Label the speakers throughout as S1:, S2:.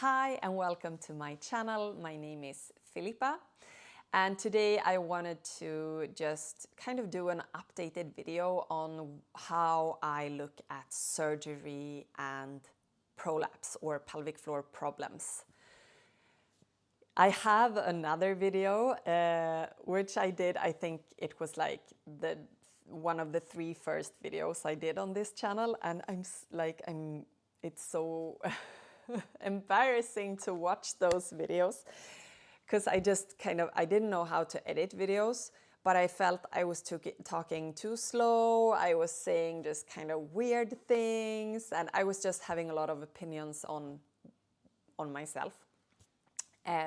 S1: Hi and welcome to my channel. My name is Filippa and today I wanted to just kind of do an updated video on how I look at surgery and prolapse or pelvic floor problems. I have another video which I did, I think it was like one of the 3 first videos I did on this channel, and it's so embarrassing to watch those videos because I didn't know how to edit videos, but I felt I was talking too slow. I was saying just kind of weird things, and I was just having a lot of opinions on myself.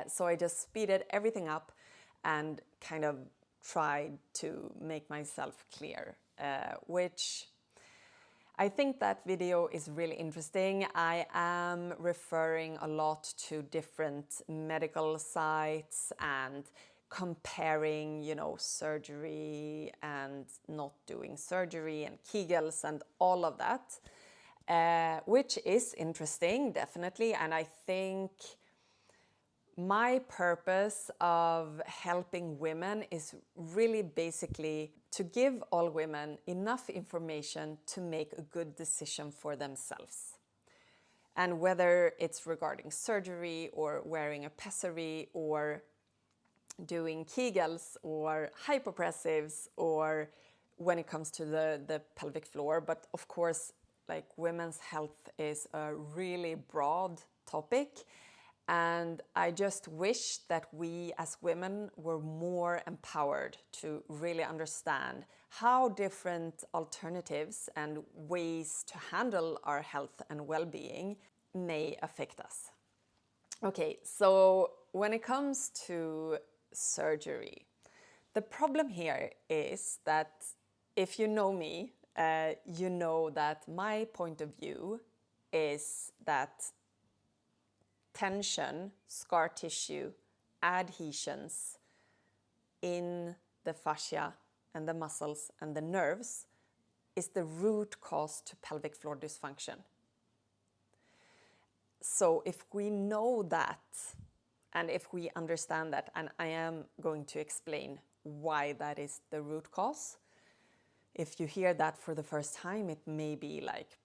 S1: So I just speeded everything up and kind of tried to make myself clear, which I think that video is really interesting. I am referring a lot to different medical sites and comparing, surgery and not doing surgery and Kegels and all of that, which is interesting, definitely. And I think my purpose of helping women is really basically to give all women enough information to make a good decision for themselves. And whether it's regarding surgery or wearing a pessary or doing Kegels or hypopressives or when it comes to the pelvic floor. But of course, like, women's health is a really broad topic. And I just wish that we as women were more empowered to really understand how different alternatives and ways to handle our health and well-being may affect us. Okay, so when it comes to surgery, the problem here is that if you know me, you know that my point of view is that tension, scar tissue, adhesions in the fascia and the muscles and the nerves is the root cause to pelvic floor dysfunction. So if we know that, and if we understand that, and I am going to explain why that is the root cause. If you hear that for the first time, it may be like,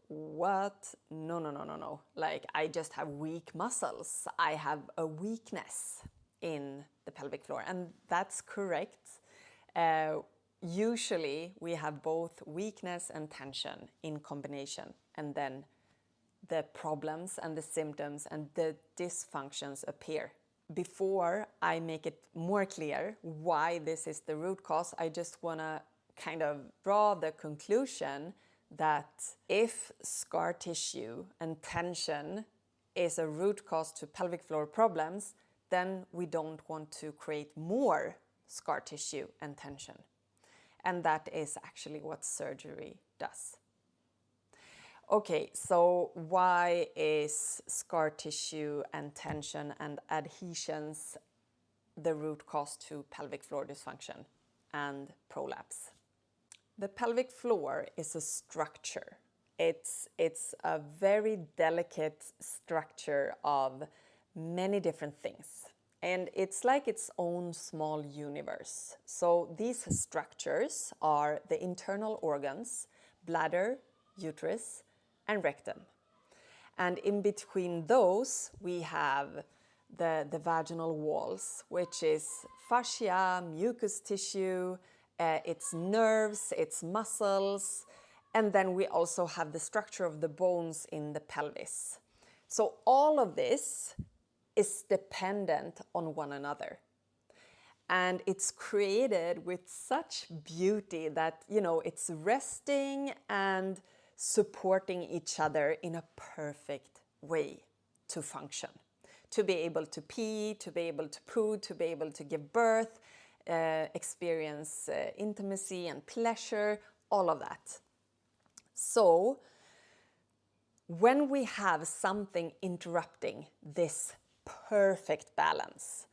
S1: what? No. Like, I just have weak muscles. I have a weakness in the pelvic floor. And that's correct. Usually we have both weakness and tension in combination. And then the problems and the symptoms and the dysfunctions appear. Before I make it more clear why this is the root cause, I just want to kind of draw the conclusion that if scar tissue and tension is a root cause to pelvic floor problems, then we don't want to create more scar tissue and tension. And that is actually what surgery does. Okay, so why is scar tissue and tension and adhesions the root cause to pelvic floor dysfunction and prolapse? The pelvic floor is a structure. It's a very delicate structure of many different things. And it's like its own small universe. So these structures are the internal organs, bladder, uterus, and rectum. And in between those, we have the vaginal walls, which is fascia, mucous tissue, its nerves, its muscles, and then we also have the structure of the bones in the pelvis. So all of this is dependent on one another. And it's created with such beauty that, it's resting and supporting each other in a perfect way to function. To be able to pee, to be able to poo, to be able to give birth, experience intimacy and pleasure, all of that. So when we have something interrupting this perfect balance,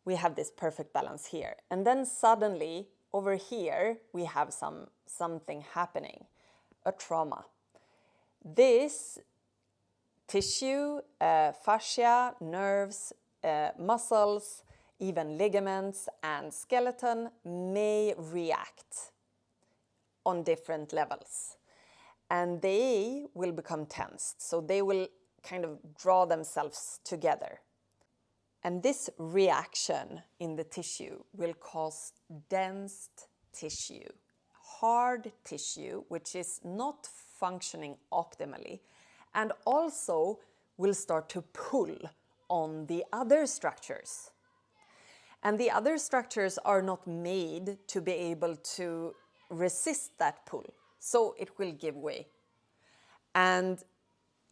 S1: we have this perfect balance here, and then suddenly over here we have something happening, a trauma. This tissue, fascia, nerves, muscles, even ligaments and skeleton may react on different levels. And they will become tensed, so they will kind of draw themselves together. And this reaction in the tissue will cause dense tissue, hard tissue, which is not functioning optimally, and also will start to pull on the other structures. And the other structures are not made to be able to resist that pull, so it will give way. And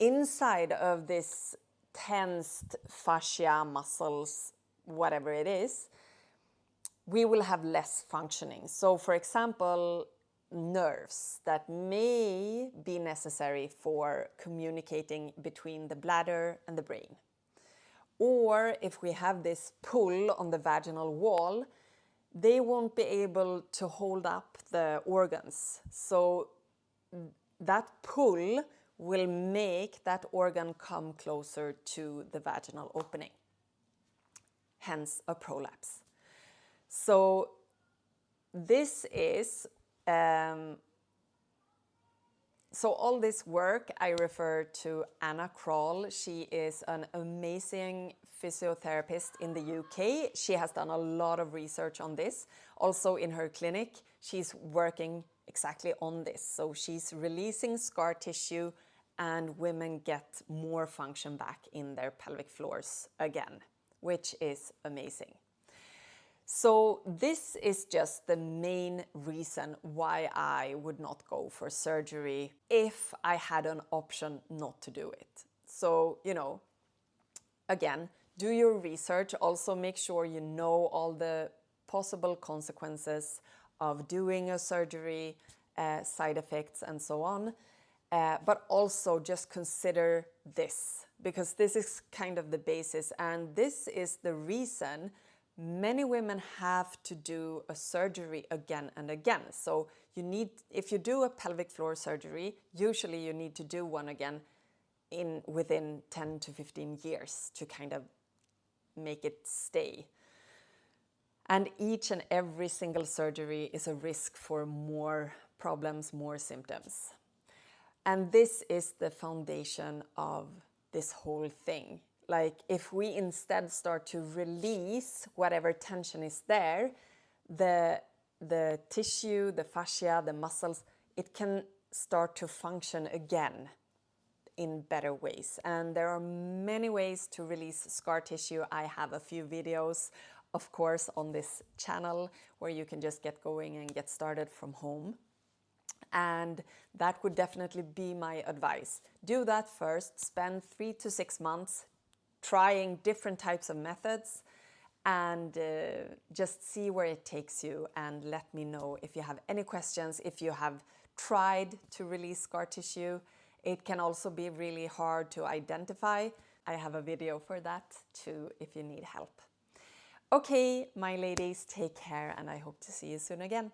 S1: inside of this tensed fascia, muscles, whatever it is, we will have less functioning. So for example, nerves that may be necessary for communicating between the bladder and the brain. Or if we have this pull on the vaginal wall, they won't be able to hold up the organs. So that pull will make that organ come closer to the vaginal opening, hence a prolapse. So this is, so all this work I refer to Anna Kroll. She is an amazing physiotherapist in the UK. She has done a lot of research on this. Also in her clinic, she's working exactly on this. So she's releasing scar tissue and women get more function back in their pelvic floors again, which is amazing. So this is just the main reason why I would not go for surgery if I had an option not to do it. So, you know, again, do your research. Also make sure you know all the possible consequences of doing a surgery, side effects and so on. But also just consider this, because this is kind of the basis, and this is the reason many women have to do a surgery again and again. So you need, if you do a pelvic floor surgery, usually you need to do one again within 10 to 15 years to kind of make it stay. And each and every single surgery is a risk for more problems, more symptoms. And this is the foundation of this whole thing. Like if we instead start to release whatever tension is there, the tissue, the fascia, the muscles, it can start to function again in better ways. And there are many ways to release scar tissue. I have a few videos, of course, on this channel where you can just get going and get started from home. And that would definitely be my advice. Do that first, spend 3 to 6 months trying different types of methods and just see where it takes you, and let me know if you have any questions, if you have tried to release scar tissue. It can also be really hard to identify. I have a video for that too if you need help. Okay, my ladies, take care and I hope to see you soon again.